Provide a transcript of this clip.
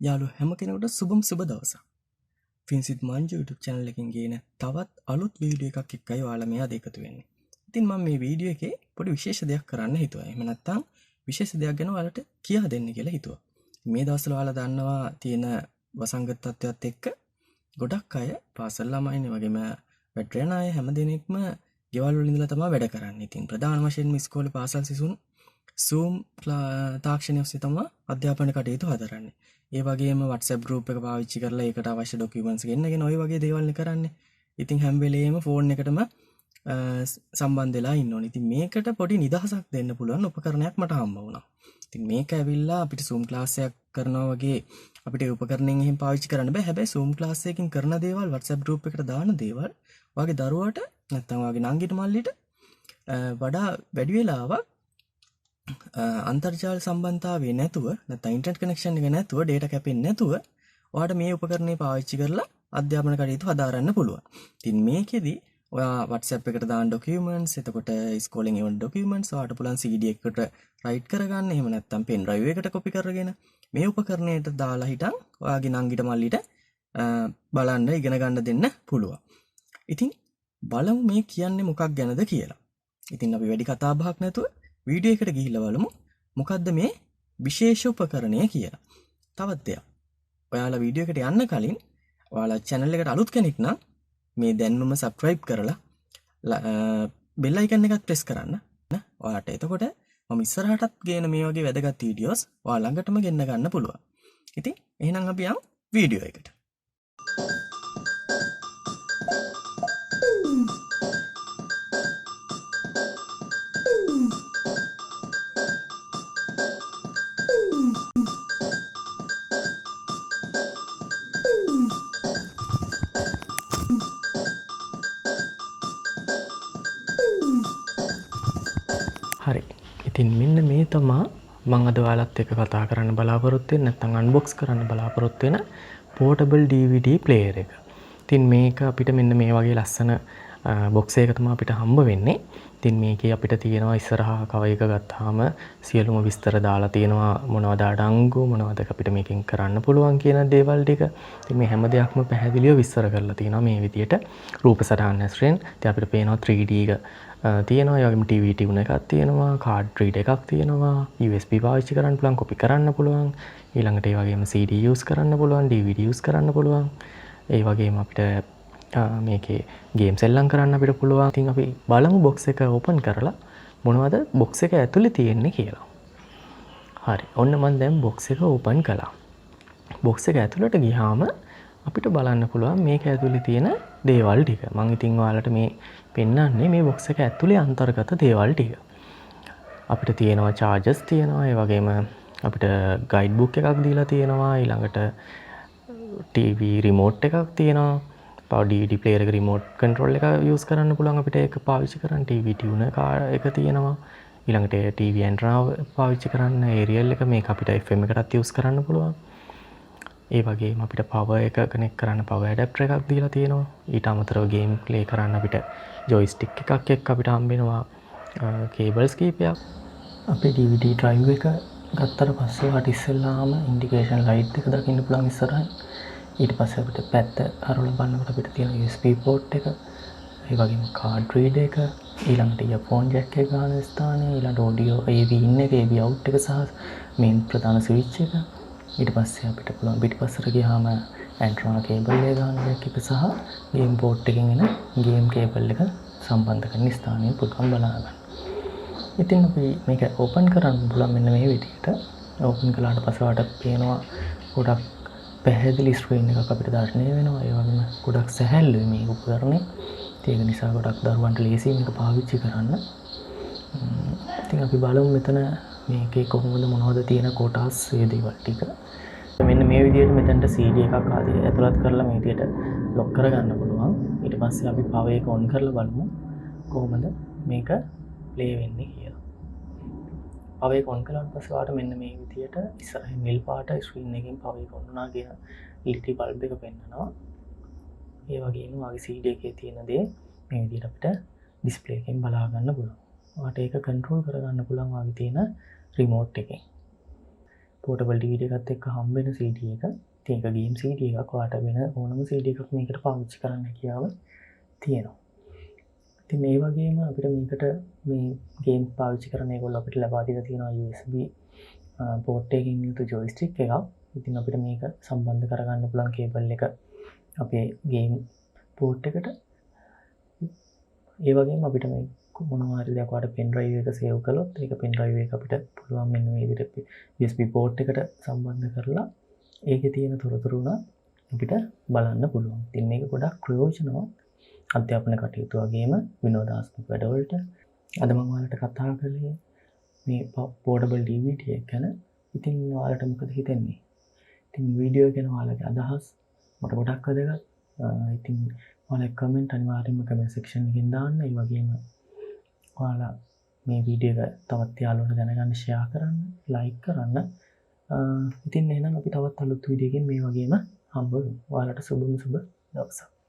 යාළු හැම කෙනෙකුට සුබම් සුබ දවසක්. ෆින්සිත් මංජු YouTube channel එකකින් ගේන තවත් අලුත් වීඩියෝ එකක් එක්කයි ඔයාලා මේ අද එකතු වෙන්නේ. ඉතින් මම මේ වීඩියෝ එකේ පොඩි විශේෂ දෙයක් කරන්න හිතුවා. එහෙම නැත්නම් විශේෂ දෙයක් ගැන ඔයාලට කියා දෙන්න කියලා හිතුවා. මේ දවස්වල ඔයාලා දන්නවා තියෙන වසංගත තත්ත්වයක් එක්ක ගොඩක් අය පාසල් ළමයිනේ වගේම වැටෙන අය හැම දෙනෙක්ම ගෙවල් වල ඉඳලා තමයි වැඩ කරන්නේ. ඉතින් ප්‍රධාන වශයෙන්ම ඉස්කෝලේ පාසල් සිසුන් Zoom තාක්ෂණය ඔස්සේ තමයි අධ්‍යාපන කටයුතු හදරන්නේ. ඒ වගේම WhatsApp group එක පාවිච්චි කරලා ඒකට අවශ්‍ය documents ගෙන්නගෙන ওই වගේ දේවල් නේ කරන්නේ. ඉතින් හැම වෙලේම ෆෝන් එකටම සම්බන්ධ වෙලා ඉන්න ඕනේ. ඉතින් මේකට පොඩි නිදහසක් දෙන්න පුළුවන් උපකරණයක් මට හම්බ වුණා. ඉතින් මේක ඇවිල්ලා අපිට Zoom class එකක් කරනවා වගේ අපිට උපකරණයෙන් එහෙම පාවිච්චි කරන්න බෑ. හැබැයි Zoom class එකකින් කරන දේවල් WhatsApp group එකට දාන දේවල් වගේ දරුවට නැත්නම් වගේ නංගිට මල්ලිට වඩා වැඩි වෙලාවක් අන්තර්ජාල සම්බන්ධතාවය නැතුව නැත්නම් ඉන්ටර්නෙට් කනෙක්ෂන් එක නැතුව data කැපෙන්නේ නැතුව ඔයාලට මේ උපකරණේ පාවිච්චි කරලා අධ්‍යාපන කටයුතු හදාරන්න පුළුවන්. ඉතින් මේකෙදි ඔයා WhatsApp එකට දාන documents එතකොට ඉස්කෝලෙන් එවන documents ඔයාලට පුළුවන් CD එකකට write කරගන්න. එහෙම නැත්නම් pen drive එකට copy කරගෙන මේ උපකරණයට දාලා හිටන් ඔයාගේ නංගිට මල්ලිට බලන්න ඉගෙන ගන්න දෙන්න පුළුවන්. ඉතින් බලමු මේ කියන්නේ මොකක් ගැනද කියලා. ඉතින් අපි වැඩි කතා බහක් නැතුව වීඩියෝ එකට ගිහිල්ලා බලමු මොකද්ද මේ විශේෂ උපකරණය කියලා. තවත් දෙයක්. ඔයාලා වීඩියෝ එකට යන්න කලින් ඔයාලා channel එකට අලුත් කෙනෙක් නම් මේ දැන්නුම subscribe කරලා bell icon එකත් press කරන්න. ඔයාලට එතකොට මම ඉස්සරහටත් ගේන මේ වගේ වැදගත් වීඩියෝස් ඔයාලා ළඟටම ගෙන්න ගන්න පුළුවන්. ඉතින් එහෙනම් අපි යමු වීඩියෝ එකට. හරි. ඉතින් මෙන්න මේ තමා මම අද ඔයාලත් එක්ක කතා කරන්න බලාපොරොත්තු වෙන්නේ නැත්නම් අන්බොක්ස් කරන්න බලාපොරොත්තු වෙන portable DVD player එක. ඉතින් මේක අපිට මෙන්න මේ වගේ ලස්සන box එකක තමයි අපිට හම්බ වෙන්නේ. ඉතින් මේකේ අපිට තියෙනවා ඉස්සරහා කව එක ගත්තාම සියලුම විස්තර දාලා තියෙනවා මොනවද අඩංගු මොනවද අපිට මේකෙන් කරන්න පුළුවන් කියන දේවල් ටික. ඉතින් මේ හැම දෙයක්ම පැහැදිලිව විස්තර කරලා තියෙනවා මේ විදියට රූප සටහන් ඇසුරෙන්. ඉතින් අපිට පේනවා 3D එක තියෙනවා. ඒ වගේම TV tune එකක් තියෙනවා, card reader එකක් තියෙනවා, USB පාවිච්චි කරන්න පුළුවන්, copy කරන්න පුළුවන්. ඊළඟට ඒ වගේම CD use කරන්න පුළුවන්, DVD use කරන්න පුළුවන්. ඒ වගේම අපිට මේකේ ගේම් සෙල්ලම් කරන්න අපිට පුළුවන්. ඉතින් අපි බලමු box එක open කරලා මොනවද box එක ඇතුලේ තියෙන්නේ කියලා. හරි. ඔන්න මම දැන් box එක open කළා. box එක ඇතුලට ගියාම අපිට බලන්න පුළුවන් මේක ඇතුලේ තියෙන දේවල් ටික. මම ඉතින් ඔයාලට මේ පෙන්නන්නේ මේ box එක ඇතුලේ අන්තර්ගත දේවල් ටික. අපිට තියෙනවා chargers තියෙනවා. ඒ වගේම අපිට guide book එකක් දීලා තියෙනවා. ඊළඟට TV remote එකක් තියෙනවා. DVD player එක remote control එක use කරන්න පුළුවන් අපිට ඒක පාවිච්චි කරන්න. TV tuner එක තියෙනවා. ඊළඟට TV antenna පාවිච්චි කරන්න aerial එක මේක අපිට FM එකටත් use කරන්න පුළුවන්. ඒ වගේම අපිට power එක connect කරන්න power adapter එකක් දීලා තියෙනවා. ඊට අමතරව game play කරන්න අපිට joystick එකක් එක්ක අපිට හම්බ වෙනවා cables කීපයක්. අපේ DVD drive එක ගත්තට පස්සේ වට ඉස්සෙල්ලාම indication light එක දකින්න පුළුවන් ඉස්සරහින්. ඊට පස්සේ අපිට පැත්ත හරවලා බලනකොට අපිට තියෙන USB port එක, ඒ වගේම card reader එක, ඊළඟට earphone jack එක ගන්න ස්ථානය, ඊළඟට audio AV in එක, AV out එක සහ main ප්‍රධාන switch එක. ඊට පස්සේ අපිට පුළුවන් පිටිපස්සට ගියාම antenna cable එක ගන්න jack එක සහ game port එකෙන් එන game cable එක සම්බන්ධ කරන ස්ථානය පුළුවන් බලන්න. ඉතින් අපි මේක open කරන්න පුළුවන් මෙන්න මේ විදිහට. open කළාට පස්සේ ඔයාලට පේනවා ගොඩක් පැහැදිලි ස්ක්‍රීන් එකක් අපිට දැర్శණය වෙනවා. ඒ වගේම ගොඩක් සැහැල්ලුයි මේ උපකරණය. ඒක නිසා ගොඩක් දරුවන්ට ලේසියි මේක පාවිච්චි කරන්න. ඉතින් අපි බලමු මෙතන මේකේ කොහොමද මොනවද තියෙන කොටස් ඒ දේවල් ටික. මෙන්න මේ විදිහට මෙතනට CD එකක් ආදී ඇතුළත් කරලා මේ විදිහට ලොක් කරගන්න පුළුවන්. ඊට පස්සේ අපි power එක on කරලා බලමු කොහොමද මේක play වෙන්නේ කියලා. power එක on කළාට පස්සේ ඔයාලට මෙන්න මේ විදිහට ඉස්සරහින් නිල් පාට ස්ක්‍රීන් එකකින් power එක on වුණා කියන LED බල්බ් එක පෙන්නනවා. ඒ වගේම වාගේ CD එකේ තියෙන දේ මේ විදිහට අපිට ඩිස්ප්ලේ එකෙන් බලා ගන්න පුළුවන්. ඔයාලට ඒක කන්ට්‍රෝල් කරගන්න පුළුවන් වාගේ තියෙන රිමෝට් එකෙන්. පෝටබල් DVD එකත් එක්ක හම්බෙන CD එක. ඉතින් ඒක ගේම් CD එකක්. ඔයාලට වෙන ඕනම CD එකක් මේකට පාවිච්චි කරන්න හැකියාව තියෙනවා. ඉතින් මේ වගේම අපිට මේකට මේ ගේම් පාවිච්චි කරන්න ඒගොල්ලෝ අපිට ලබා දීලා තියෙනවා USB port එකකින් යුතු joystick එකක්. ඉතින් අපිට මේක සම්බන්ධ කරගන්න පුළුවන් කේබල් එක අපේ ගේම් port එකට. ඒ වගේම අපිට මේ මොනවා හරි දෙයක් වඩ pen drive එක save කළොත් ඒක pen drive එක අපිට පුළුවන් මෙන්න මේ විදිහට USB port එකට සම්බන්ධ කරලා ඒකේ තියෙන තොරතුරු උනා අපිට බලන්න පුළුවන්. ඉතින් මේක ගොඩක් ප්‍රයෝජනවත් අධ්‍යාපන කටයුතු වගේම විනෝදාත්මක වැඩවලට. අද මම ඔයාලට කතා කළේ මේ portable DVD එක ගැන. ඉතින් ඔයාලට මොකද හිතෙන්නේ? ඉතින් වීඩියෝ ගැන ඔයාලගේ අදහස් මට ගොඩක් වැදගත්. ඉතින් ඔයාලා කමෙන්ට් අනිවාර්යයෙන්ම කමෙන්ට් සෙක්ෂන් එකෙන් දාන්න. ඒ වගේම ඔයාලා මේ වීඩියෝ එක තවත් යාළුවන්ට දැනගන්න ෂෙයා කරන්න, ලයික් කරන්න. ඉතින් එහෙනම් අපි තවත් අලුත් වීඩියෝ එකකින් මේ වගේම හම්බ වෙමු. ඔයාලට සුබ දවසක්.